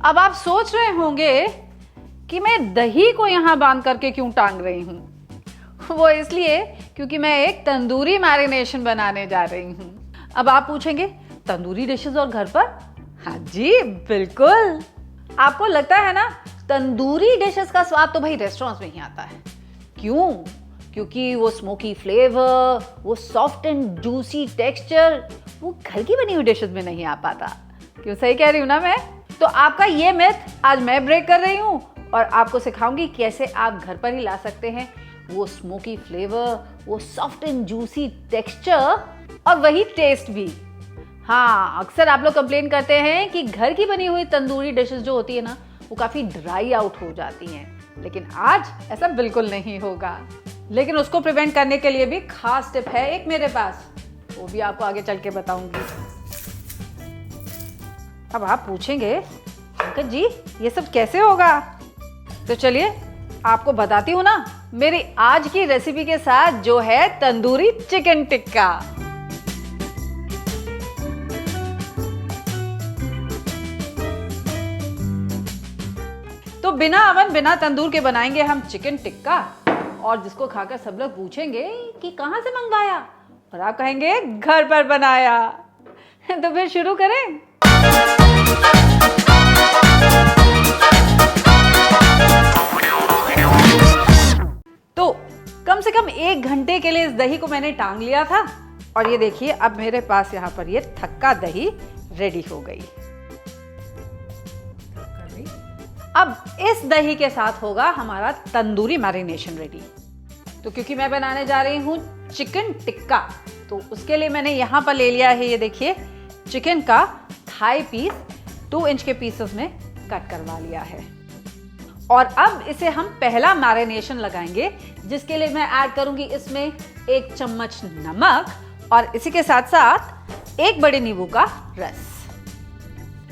अब आप सोच रहे होंगे कि मैं दही को यहाँ बांध करके क्यों टांग रही हूँ। वो इसलिए क्योंकि मैं एक तंदूरी मैरिनेशन बनाने जा रही हूँ। अब आप पूछेंगे तंदूरी डिशेस और घर पर? हाँ जी बिल्कुल। आपको लगता है ना तंदूरी डिशेस का स्वाद तो भाई रेस्टोरेंट्स में ही आता है। क्यों? क्योंकि वो स्मोकी फ्लेवर, वो सॉफ्ट एंड जूसी टेक्सचर वो घर की बनी हुई डिशेस में नहीं आ पाता। क्यों सही कह रही हूँ ना मैं? तो आपका ये मिथ आज मैं ब्रेक कर रही हूँ और आपको सिखाऊंगी कैसे आप घर पर ही ला सकते हैं वो स्मोकी फ्लेवर, वो सॉफ्ट एंड जूसी टेक्सचर और वही टेस्ट भी। हाँ, अक्सर आप लोग कंप्लेन करते हैं कि घर की बनी हुई तंदूरी डिशेस जो होती है ना वो काफ़ी ड्राई आउट हो जाती हैं, लेकिन आज ऐसा बिल्कुल नहीं होगा। लेकिन उसको प्रिवेंट करने के लिए भी खास टिप है एक मेरे पास, वो भी आपको आगे चल के बताऊंगी। अब आप पूछेंगे पंकज जी ये सब कैसे होगा? तो चलिए आपको बताती हूँ ना मेरी आज की रेसिपी के साथ, जो है तंदूरी चिकन टिक्का। तो बिना अवन बिना तंदूर के बनाएंगे हम चिकन टिक्का, और जिसको खाकर सब लोग पूछेंगे कि कहां से मंगवाया, और आप कहेंगे घर पर बनाया। तो फिर शुरू करें। तो कम से कम 1 घंटे के लिए इस दही को मैंने टांग लिया था, और ये देखिए अब मेरे पास यहाँ पर ये थक्का दही रेडी हो गई। अब इस दही के साथ होगा हमारा तंदूरी मैरिनेशन रेडी। तो क्योंकि मैं बनाने जा रही हूँ चिकन टिक्का, तो उसके लिए मैंने यहाँ पर ले लिया है, ये देखिए चिकन का थाई पीस 2 इंच के पीसेस में कट करवा लिया है। और अब इसे हम पहला मैरिनेशन लगाएंगे, जिसके लिए मैं ऐड करूंगी इसमें 1 चम्मच नमक और इसी के साथ साथ 1 बड़े नींबू का रस।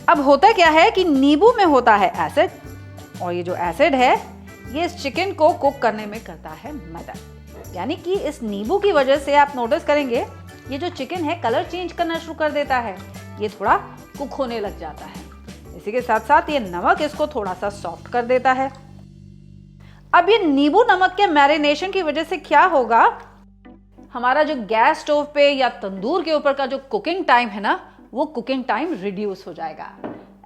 अब होता क्या है कि नींबू में होता है एसिड, और ये जो एसिड है ये इस चिकन को कुक करने में करता है मदद। यानी कि इस नींबू की वजह से आप नोटिस करेंगे ये जो चिकन है कलर चेंज करना शुरू कर देता है, ये थोड़ा कुक होने लग जाता है। इसी के साथ साथ ये नमक इसको थोड़ा सा सॉफ्ट कर देता है। अब ये नींबू नमक के मैरिनेशन की वजह से क्या होगा, हमारा जो गैस स्टोव पे या तंदूर के ऊपर का जो कुकिंग टाइम है ना, वो कुकिंग टाइम रिड्यूस हो जाएगा।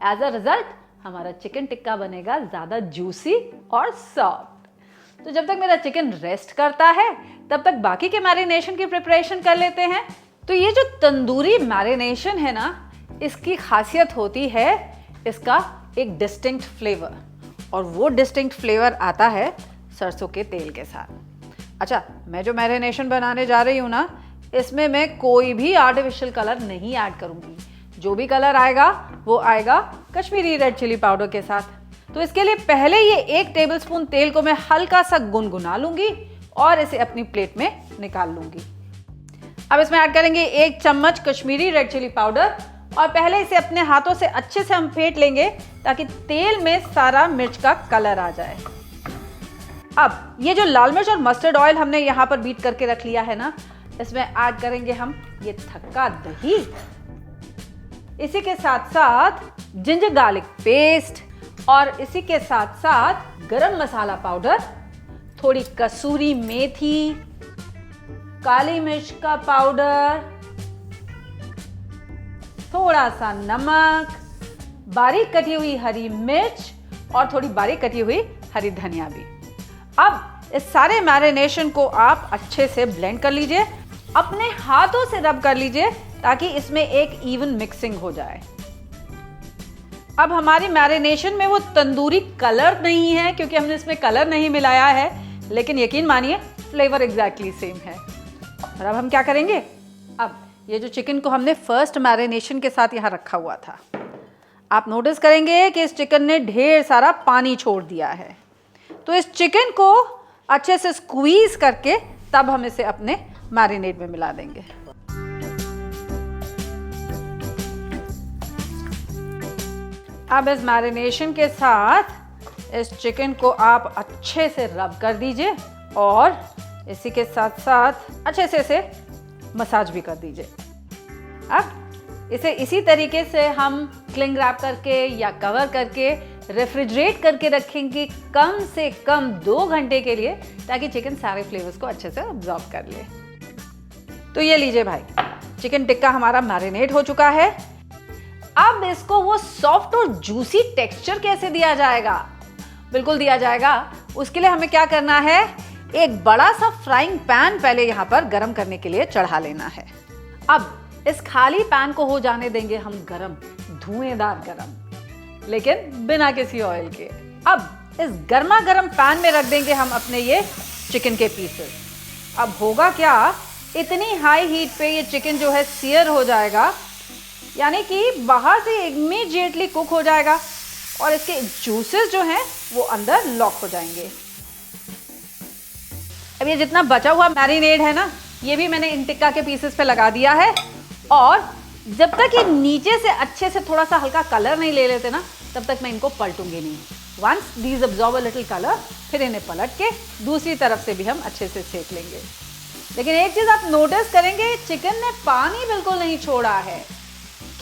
एज अ रिजल्ट हमारा चिकन टिक्का बनेगा ज्यादा जूसी और सॉफ्ट। तो जब तक मेरा चिकन रेस्ट करता है तब तक बाकी के मैरिनेशन की प्रिपरेशन कर लेते हैं। तो ये जो तंदूरी मैरिनेशन है ना, इसकी खासियत होती है इसका एक डिस्टिंक्ट फ्लेवर, और वो डिस्टिंक्ट फ्लेवर आता है सरसों के तेल के साथ। अच्छा, मैं जो मैरिनेशन बनाने जा रही हूँ ना, इसमें मैं कोई भी आर्टिफिशियल कलर नहीं ऐड करूँगी। जो भी कलर आएगा वो आएगा कश्मीरी रेड चिली पाउडर के साथ। तो इसके लिए पहले ये 1 टेबलस्पून तेल को मैं हल्का सा गुनगुना लूंगी और इसे अपनी प्लेट में निकाल लूंगी। अब इसमें ऐड करेंगे 1 चम्मच कश्मीरी रेड चिली पाउडर, और पहले इसे अपने हाथों से अच्छे से हम फेंट लेंगे ताकि तेल में सारा मिर्च का कलर आ जाए। अब ये जो लाल मिर्च और मस्टर्ड ऑयल हमने यहाँ पर बीट करके रख लिया है ना, इसमें ऐड करेंगे हम ये थक्का दही, इसी के साथ साथ जिंजर गार्लिक पेस्ट, और इसी के साथ साथ गरम मसाला पाउडर, थोड़ी कसूरी मेथी, काली मिर्च का पाउडर, थोड़ा सा नमक, बारीक कटी हुई हरी मिर्च और थोड़ी बारीक कटी हुई हरी धनिया भी। अब इस सारे मैरिनेशन को आप अच्छे से ब्लेंड कर लीजिए, अपने हाथों से रब कर लीजिए ताकि इसमें एक इवन मिक्सिंग हो जाए। अब हमारी मैरिनेशन में वो तंदूरी कलर नहीं है क्योंकि हमने इसमें कलर नहीं मिलाया है, लेकिन यकीन मानिए फ्लेवर एग्जैक्टली सेम है। और अब हम क्या करेंगे, अब ये जो चिकन को हमने फर्स्ट मैरिनेशन के साथ यहाँ रखा हुआ था, आप नोटिस करेंगे कि इस चिकन ने ढेर सारा पानी छोड़ दिया है। तो इस चिकन को अच्छे से स्क्वीज करके तब हम इसे अपने मैरिनेट में मिला देंगे। अब इस मैरिनेशन के साथ इस चिकन को आप अच्छे से रब कर दीजिए और इसी के साथ साथ अच्छे से इसे मसाज भी कर दीजिए। अब इसे इसी तरीके से हम क्लिंग रैप करके या कवर करके रेफ्रिजरेट करके रखेंगे कम से कम 2 घंटे के लिए, ताकि चिकन सारे फ्लेवर्स को अच्छे से अब्जॉर्ब कर ले। तो ये लीजिए भाई, चिकन टिक्का हमारा मैरिनेट हो चुका है। अब इसको वो सॉफ्ट और जूसी टेक्सचर कैसे दिया जाएगा? बिल्कुल दिया जाएगा। उसके लिए हमें क्या करना है, एक बड़ा सा फ्राइंग पैन पहले यहाँ पर गरम करने के लिए चढ़ा लेना है। अब इस खाली पैन को हो जाने देंगे हम गरम, धुएंदार गरम, लेकिन बिना किसी ऑयल के। अब इस गर्मा गर्म पैन में रख देंगे हम अपने ये चिकन के पीसेस। अब होगा क्या, इतनी हाई हीट पे ये चिकन जो है सीयर हो जाएगा, यानी कि बाहर से इमीडिएटली कुक हो जाएगा और इसके जूसेस जो हैं वो अंदर लॉक हो जाएंगे। अब ये जितना बचा हुआ मैरिनेड है ना, ये भी मैंने इन टिक्का के पीसेस पे लगा दिया है। और जब तक ये नीचे से अच्छे से थोड़ा सा हल्का कलर नहीं ले लेते ना, तब तक मैं इनको पलटूंगी नहीं। Once these absorb a little colour, फिर इन्हें पलट के दूसरी तरफ से भी हम अच्छे से सेक लेंगे। लेकिन एक चीज आप नोटिस करेंगे, चिकन ने पानी बिल्कुल नहीं छोड़ा है।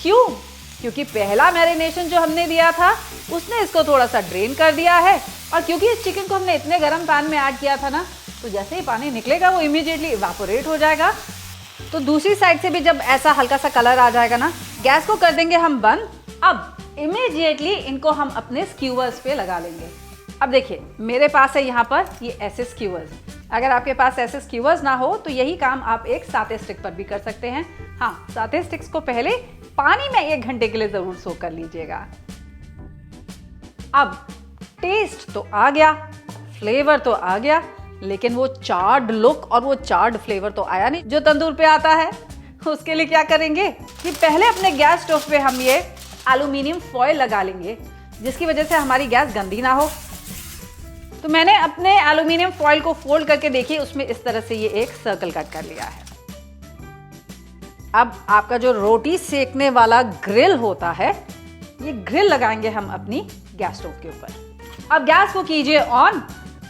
क्यों? क्योंकि पहला मैरिनेशन जो हमने दिया था उसने इसको थोड़ा सा ड्रेन कर दिया है, और क्योंकि इस चिकन को हमने इतने गर्म पैन में ऐड किया था ना, तो जैसे ही पानी निकलेगा वो इमीडिएटली इवापोरेट हो जाएगा। तो दूसरी साइड से भी जब ऐसा हल्का सा कलर आ जाएगा ना, गैस को कर देंगे हम बंद। अब इमीडिएटली इनको हम अपने स्क्यूवर्स पे लगा लेंगे। अब देखिए, मेरे पास है यहाँ पर ये ऐसे स्क्यूवर्स। अगर आपके पास ऐसे स्क्यूवर्स ना हो तो यही काम आप एक साते स्टिक पर भी कर सकते हैं। हाँ, साते स्टिक्स को पहले पानी में 1 घंटे के लिए जरूर सोक कर लीजिएगा। अब टेस्ट तो आ गया, फ्लेवर तो आ गया, लेकिन वो चार्ड लुक और वो चार्ड फ्लेवर तो आया नहीं जो तंदूर पे आता है। उसके लिए क्या करेंगे कि पहले अपने गैस स्टोव पे हम ये एल्यूमिनियम फॉयल लगा लेंगे, जिसकी वजह से हमारी गैस गंदी ना हो। तो मैंने अपने एल्यूमिनियम फॉयल को फोल्ड करके देखिए, उसमें इस तरह से ये एक सर्कल कट कर लिया है। अब आपका जो रोटी सेकने वाला ग्रिल होता है, ये ग्रिल लगाएंगे हम अपनी गैस स्टोव के ऊपर। अब गैस को कीजिए ऑन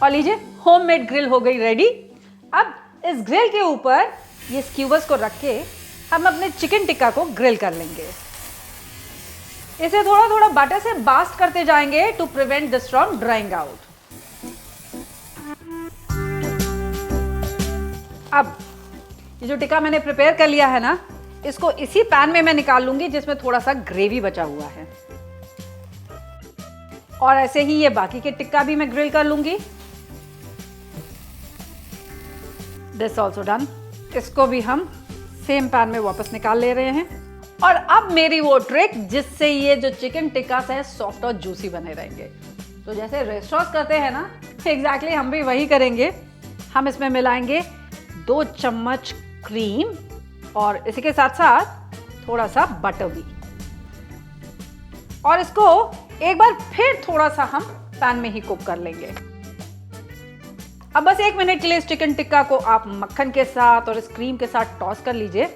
और लीजिए, होममेड ग्रिल हो गई रेडी। अब इस ग्रिल के ऊपर ये स्क्यूवर्स को रख के हम अपने चिकन टिक्का को ग्रिल कर लेंगे। इसे थोड़ा थोड़ा बटर से बास्ट करते जाएंगे to prevent this from drying out. अब ये जो टिक्का मैंने प्रिपेयर कर लिया है ना, इसको इसी पैन में मैं निकाल लूंगी जिसमें थोड़ा सा ग्रेवी बचा हुआ है। और ऐसे ही ये बाकी के टिक्का भी मैं ग्रिल कर लूंगी। This also done. इसको भी हम सेम पैन में वापस निकाल ले रहे हैं। और अब मेरी वो ट्रिक जिससे ये जो चिकन टिक्का है सॉफ्ट और जूसी बने रहेंगे। तो जैसे रेस्टोरेंट्स करते हैं ना, एग्जैक्टली हम भी वही करेंगे। हम इसमें मिलाएंगे 2 चम्मच क्रीम और इसी के साथ साथ थोड़ा सा बटर भी, और इसको एक बार फिर थोड़ा सा हम पैन में ही कुक कर लेंगे। अब बस 1 मिनट के लिए इस चिकन टिक्का को आप मक्खन के साथ और इस क्रीम के साथ टॉस कर लीजिए।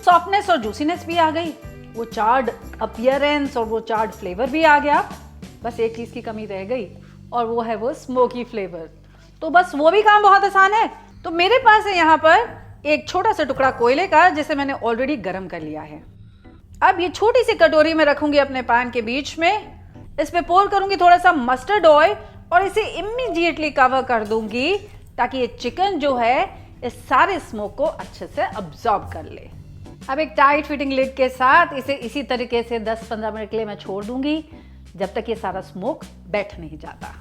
सॉफ्टनेस और जूसीनेस भी आ गई, वो चार्ड अपीयरेंस और वो चार्ड फ्लेवर भी आ गया। बस एक चीज की कमी रह गई और वो है वो स्मोकी फ्लेवर। तो बस वो भी काम बहुत आसान है। तो मेरे पास है यहाँ पर एक छोटा सा टुकड़ा कोयले का, जिसे मैंने ऑलरेडी गर्म कर लिया है। अब ये छोटी सी कटोरी में रखूंगी अपने पैन के बीच में। इस पे पोर करूंगी थोड़ा सा मस्टर्ड ऑयल और इसे इमीडिएटली कवर कर दूंगी, ताकि ये चिकन जो है इस सारे स्मोक को अच्छे से अब्सॉर्ब कर ले। अब एक टाइट फिटिंग लिड के साथ इसे इसी तरीके से 10-15 मिनट के लिए मैं छोड़ दूंगी, जब तक ये सारा स्मोक बैठ नहीं जाता।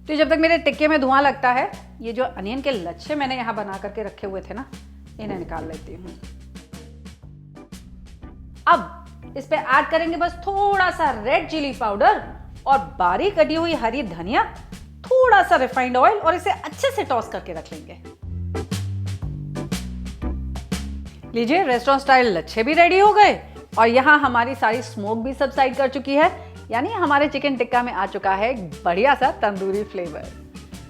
तो जब तक मेरे टिक्के में धुआं लगता है, ये जो अनियन के लच्छे मैंने यहाँ बना करके रखे हुए थे ना, इन्हें निकाल लेती हूँ। अब इस पे ऐड करेंगे बस थोड़ा सा रेड चिली पाउडर और बारीक कटी हुई हरी धनिया, थोड़ा सा रिफाइंड ऑयल, और इसे अच्छे से टॉस करके रख लेंगे। लीजिए, रेस्टोरेंट स्टाइल लच्छे भी रेडी हो गए और यहाँ हमारी सारी स्मोक भी सबसाइड कर चुकी है, यानी हमारे चिकन टिक्का में आ चुका है एक बढ़िया सा तंदूरी फ्लेवर।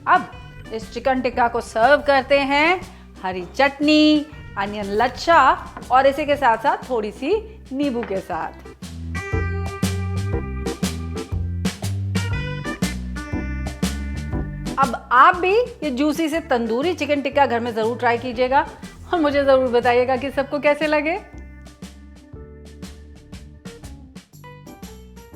अब इस चिकन टिक्का को सर्व करते हैं हरी चटनी, अनियन लच्छा और इसी के साथ साथ थोड़ी सी नींबू के साथ। अब आप भी ये जूसी से तंदूरी चिकन टिक्का घर में जरूर ट्राई कीजिएगा और मुझे जरूर बताइएगा कि सबको कैसे लगे।